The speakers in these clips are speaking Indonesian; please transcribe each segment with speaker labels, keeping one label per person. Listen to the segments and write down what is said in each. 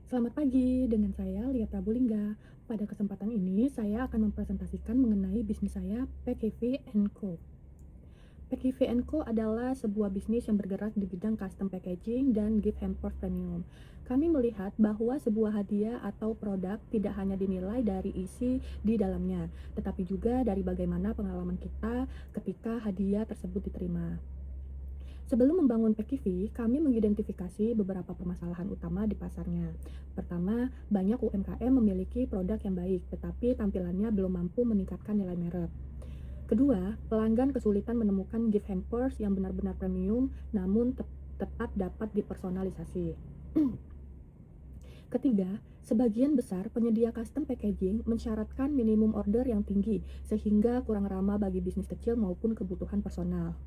Speaker 1: Selamat pagi, dengan saya Lia Prabulingga. Pada kesempatan ini, saya akan mempresentasikan mengenai bisnis saya, PKV Co. PKV Co adalah sebuah bisnis yang bergerak di bidang custom packaging dan gift hampers premium. Kami melihat bahwa sebuah hadiah atau produk tidak hanya dinilai dari isi di dalamnya, tetapi juga dari bagaimana pengalaman kita ketika hadiah tersebut diterima. Sebelum membangun PKV, kami mengidentifikasi beberapa permasalahan utama di pasarnya. Pertama, banyak UMKM memiliki produk yang baik, tetapi tampilannya belum mampu meningkatkan nilai merek. Kedua, pelanggan kesulitan menemukan gift hampers yang benar-benar premium, namun tetap dapat dipersonalisasi. Ketiga, sebagian besar penyedia custom packaging mensyaratkan minimum order yang tinggi, sehingga kurang ramah bagi bisnis kecil maupun kebutuhan personal.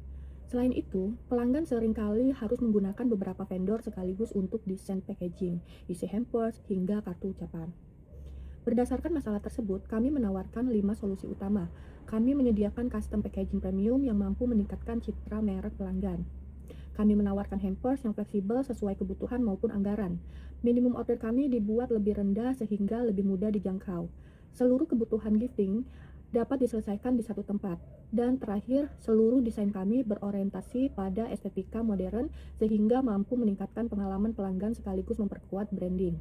Speaker 1: Selain itu, pelanggan seringkali harus menggunakan beberapa vendor sekaligus untuk desain packaging, isi hampers, hingga kartu ucapan. Berdasarkan masalah tersebut, kami menawarkan 5 solusi utama. Kami menyediakan custom packaging premium yang mampu meningkatkan citra merek pelanggan. Kami menawarkan hampers yang fleksibel sesuai kebutuhan maupun anggaran. Minimum order kami dibuat lebih rendah sehingga lebih mudah dijangkau. Seluruh kebutuhan gifting dapat diselesaikan di satu tempat. Dan terakhir, seluruh desain kami berorientasi pada estetika modern sehingga mampu meningkatkan pengalaman pelanggan sekaligus memperkuat branding.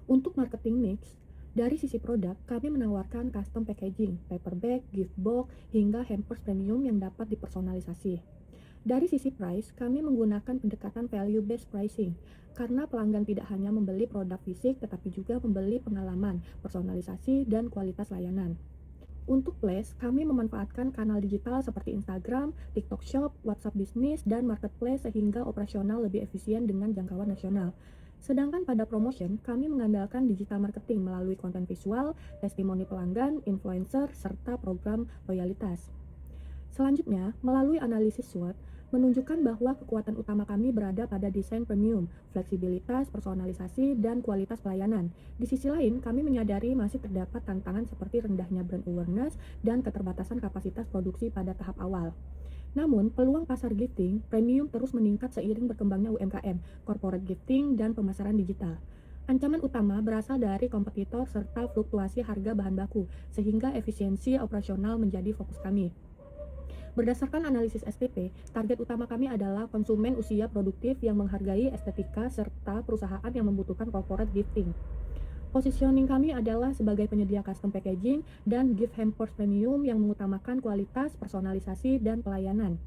Speaker 1: Untuk marketing mix, dari sisi produk, kami menawarkan custom packaging, paper bag, gift box, hingga hampers premium yang dapat dipersonalisasi. Dari sisi price, kami menggunakan pendekatan value-based pricing, karena pelanggan tidak hanya membeli produk fisik, tetapi juga membeli pengalaman, personalisasi, dan kualitas layanan. Untuk Place, kami memanfaatkan kanal digital seperti Instagram, TikTok Shop, WhatsApp Business, dan Marketplace sehingga operasional lebih efisien dengan jangkauan nasional. Sedangkan pada promotion, kami mengandalkan digital marketing melalui konten visual, testimoni pelanggan, influencer, serta program loyalitas. Selanjutnya, melalui analisis SWOT, menunjukkan bahwa kekuatan utama kami berada pada desain premium, fleksibilitas, personalisasi, dan kualitas pelayanan. Di sisi lain, kami menyadari masih terdapat tantangan seperti rendahnya brand awareness dan keterbatasan kapasitas produksi pada tahap awal. Namun, peluang pasar gifting premium terus meningkat seiring berkembangnya UMKM, corporate gifting, dan pemasaran digital. Ancaman utama berasal dari kompetitor serta fluktuasi harga bahan baku, sehingga efisiensi operasional menjadi fokus kami. Berdasarkan analisis STP, target utama kami adalah konsumen usia produktif yang menghargai estetika serta perusahaan yang membutuhkan corporate gifting. Positioning kami adalah sebagai penyedia custom packaging dan gift hampers premium yang mengutamakan kualitas, personalisasi, dan pelayanan.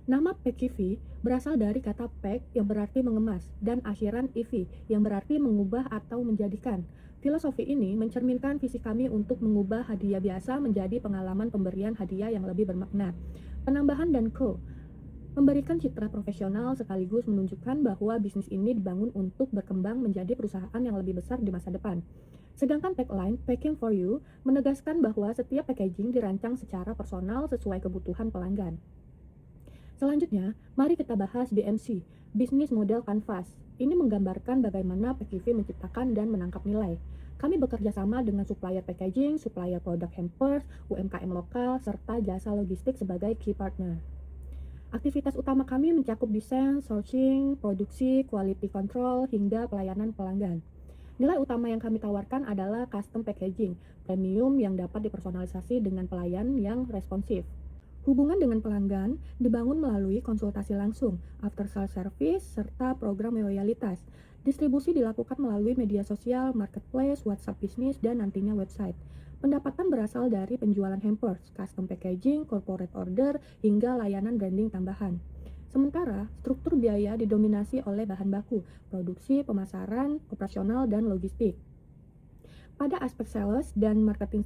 Speaker 1: Nama PKV berasal dari kata pack yang berarti mengemas dan akhiran EV yang berarti mengubah atau menjadikan. Filosofi ini mencerminkan visi kami untuk mengubah hadiah biasa menjadi pengalaman pemberian hadiah yang lebih bermakna. Penambahan dan Co. memberikan citra profesional sekaligus menunjukkan bahwa bisnis ini dibangun untuk berkembang menjadi perusahaan yang lebih besar di masa depan. Sedangkan tagline Packing for You menegaskan bahwa setiap packaging dirancang secara personal sesuai kebutuhan pelanggan. Selanjutnya, mari kita bahas BMC, Business Model Canvas. Ini menggambarkan bagaimana PKV menciptakan dan menangkap nilai. Kami bekerja sama dengan supplier packaging, supplier produk hampers, UMKM lokal, serta jasa logistik sebagai key partner. Aktivitas utama kami mencakup desain, sourcing, produksi, quality control, hingga pelayanan pelanggan. Nilai utama yang kami tawarkan adalah custom packaging, premium yang dapat dipersonalisasi dengan pelayan yang responsif. Hubungan dengan pelanggan dibangun melalui konsultasi langsung, after sales service, serta program loyalitas. Distribusi dilakukan melalui media sosial, marketplace, WhatsApp Business, dan nantinya website. Pendapatan berasal dari penjualan hampers, custom packaging, corporate order, hingga layanan branding tambahan. Sementara, struktur biaya didominasi oleh bahan baku, produksi, pemasaran, operasional, dan logistik. Pada aspek sales dan marketing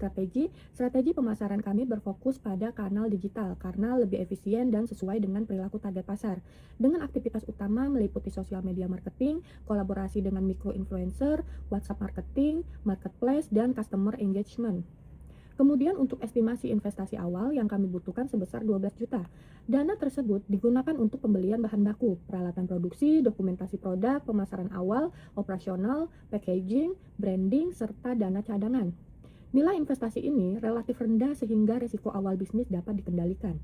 Speaker 1: strategi pemasaran kami berfokus pada kanal digital karena lebih efisien dan sesuai dengan perilaku target pasar. Dengan aktivitas utama meliputi sosial media marketing, kolaborasi dengan micro-influencer, WhatsApp marketing, marketplace, dan customer engagement. Kemudian untuk estimasi investasi awal yang kami butuhkan sebesar 12 juta. Dana tersebut digunakan untuk pembelian bahan baku, peralatan produksi, dokumentasi produk, pemasaran awal, operasional, packaging, branding, serta dana cadangan. Nilai investasi ini relatif rendah sehingga risiko awal bisnis dapat dikendalikan.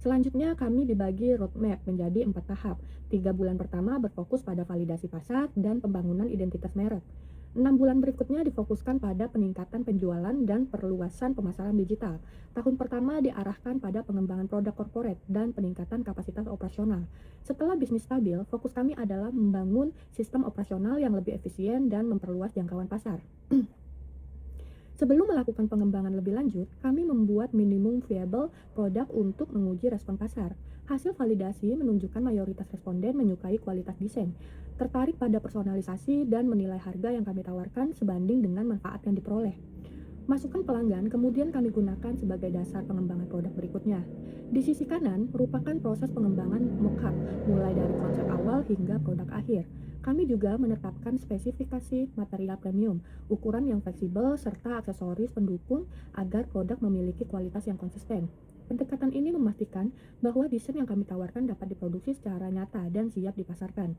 Speaker 1: Selanjutnya, kami dibagi roadmap menjadi 4 tahap. 3 bulan pertama berfokus pada validasi pasar dan pembangunan identitas merek. 6 bulan berikutnya difokuskan pada peningkatan penjualan dan perluasan pemasaran digital. Tahun pertama diarahkan pada pengembangan produk korporat dan peningkatan kapasitas operasional. Setelah bisnis stabil, fokus kami adalah membangun sistem operasional yang lebih efisien dan memperluas jangkauan pasar. Sebelum melakukan pengembangan lebih lanjut, kami membuat minimum viable produk untuk menguji respon pasar. Hasil validasi menunjukkan mayoritas responden menyukai kualitas desain, tertarik pada personalisasi, dan menilai harga yang kami tawarkan sebanding dengan manfaat yang diperoleh. Masukan pelanggan kemudian kami gunakan sebagai dasar pengembangan produk berikutnya. Di sisi kanan merupakan proses pengembangan mockup, mulai dari konsep awal hingga produk akhir. Kami juga menetapkan spesifikasi material premium, ukuran yang fleksibel, serta aksesoris pendukung agar produk memiliki kualitas yang konsisten. Pendekatan ini memastikan bahwa desain yang kami tawarkan dapat diproduksi secara nyata dan siap dipasarkan.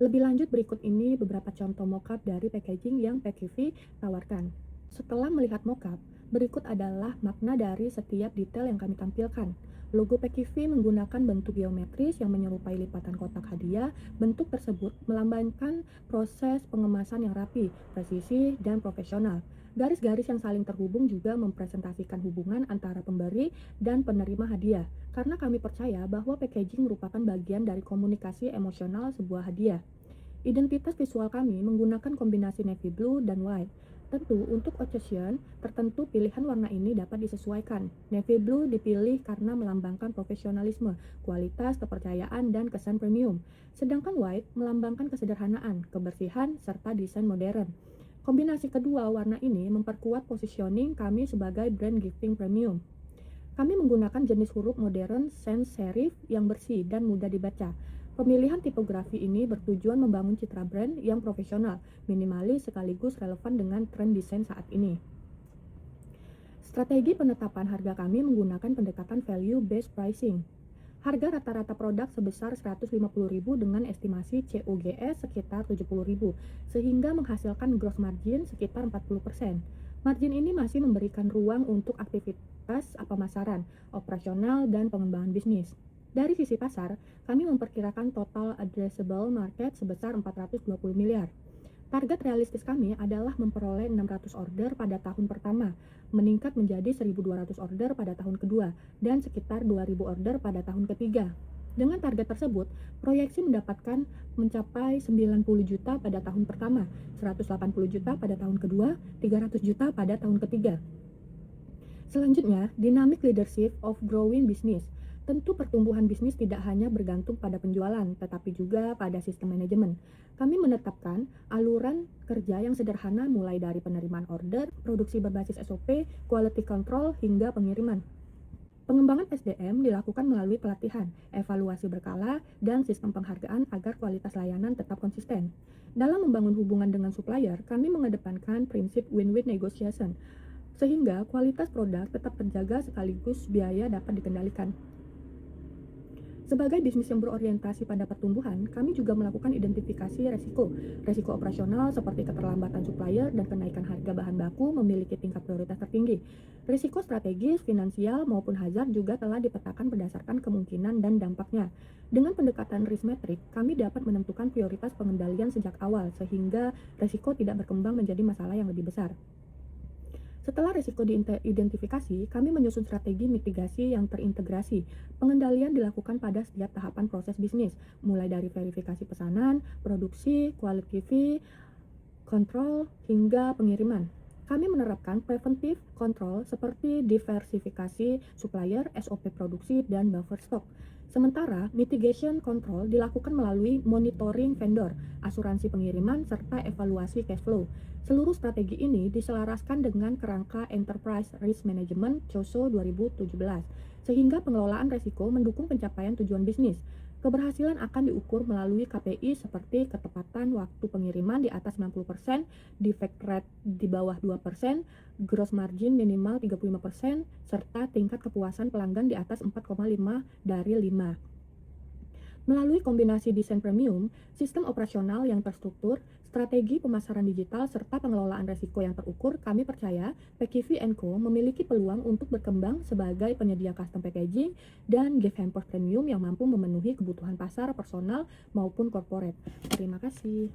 Speaker 1: Lebih lanjut, berikut ini beberapa contoh mockup dari packaging yang PKV tawarkan. Setelah melihat mockup, berikut adalah makna dari setiap detail yang kami tampilkan. Logo PKV menggunakan bentuk geometris yang menyerupai lipatan kotak hadiah. Bentuk tersebut melambangkan proses pengemasan yang rapi, presisi, dan profesional. Garis-garis yang saling terhubung juga mempresentasikan hubungan antara pemberi dan penerima hadiah, karena kami percaya bahwa packaging merupakan bagian dari komunikasi emosional sebuah hadiah. Identitas visual kami menggunakan kombinasi navy blue dan white. Tentu, untuk occasion tertentu pilihan warna ini dapat disesuaikan. Navy blue dipilih karena melambangkan profesionalisme, kualitas, kepercayaan, dan kesan premium. Sedangkan white melambangkan kesederhanaan, kebersihan, serta desain modern. Kombinasi kedua warna ini memperkuat positioning kami sebagai brand gifting premium. Kami menggunakan jenis huruf modern sans serif yang bersih dan mudah dibaca. Pemilihan tipografi ini bertujuan membangun citra brand yang profesional, minimalis sekaligus relevan dengan tren desain saat ini. Strategi penetapan harga kami menggunakan pendekatan value-based pricing. Harga rata-rata produk sebesar Rp150.000 dengan estimasi COGS sekitar Rp70.000, sehingga menghasilkan gross margin sekitar 40%. Margin ini masih memberikan ruang untuk aktivitas pemasaran, operasional, dan pengembangan bisnis. Dari sisi pasar, kami memperkirakan total addressable market sebesar 420 miliar. Target realistis kami adalah memperoleh 600 order pada tahun pertama, meningkat menjadi 1.200 order pada tahun kedua, dan sekitar 2.000 order pada tahun ketiga. Dengan target tersebut, proyeksi mendapatkan mencapai 90 juta pada tahun pertama, 180 juta pada tahun kedua, 300 juta pada tahun ketiga. Selanjutnya, dynamic leadership of growing business. Tentu pertumbuhan bisnis tidak hanya bergantung pada penjualan, tetapi juga pada sistem manajemen. Kami menetapkan aluran kerja yang sederhana mulai dari penerimaan order, produksi berbasis SOP, quality control, hingga pengiriman. Pengembangan SDM dilakukan melalui pelatihan, evaluasi berkala, dan sistem penghargaan agar kualitas layanan tetap konsisten. Dalam membangun hubungan dengan supplier, kami mengedepankan prinsip win-win negotiation, sehingga kualitas produk tetap terjaga sekaligus biaya dapat dikendalikan. Sebagai bisnis yang berorientasi pada pertumbuhan, kami juga melakukan identifikasi resiko operasional seperti keterlambatan supplier dan kenaikan harga bahan baku memiliki tingkat prioritas tertinggi. Risiko strategis, finansial, maupun hazard juga telah dipetakan berdasarkan kemungkinan dan dampaknya. Dengan pendekatan risk metric, kami dapat menentukan prioritas pengendalian sejak awal sehingga risiko tidak berkembang menjadi masalah yang lebih besar. Setelah risiko diidentifikasi, kami menyusun strategi mitigasi yang terintegrasi. Pengendalian dilakukan pada setiap tahapan proses bisnis, mulai dari verifikasi pesanan, produksi, quality control, hingga pengiriman. Kami menerapkan preventive control seperti diversifikasi supplier, SOP produksi, dan buffer stock. Sementara mitigation control dilakukan melalui monitoring vendor, asuransi pengiriman, serta evaluasi cash flow. Seluruh strategi ini diselaraskan dengan kerangka Enterprise Risk Management COSO 2017, sehingga pengelolaan risiko mendukung pencapaian tujuan bisnis. Keberhasilan akan diukur melalui KPI seperti ketepatan waktu pengiriman di atas 90%, defect rate di bawah 2%, gross margin minimal 35%, serta tingkat kepuasan pelanggan di atas 4,5 dari 5. Melalui kombinasi desain premium, sistem operasional yang terstruktur, strategi pemasaran digital, serta pengelolaan resiko yang terukur, kami percaya PKV Co. memiliki peluang untuk berkembang sebagai penyedia custom packaging dan gift hampers premium yang mampu memenuhi kebutuhan pasar personal maupun corporate. Terima kasih.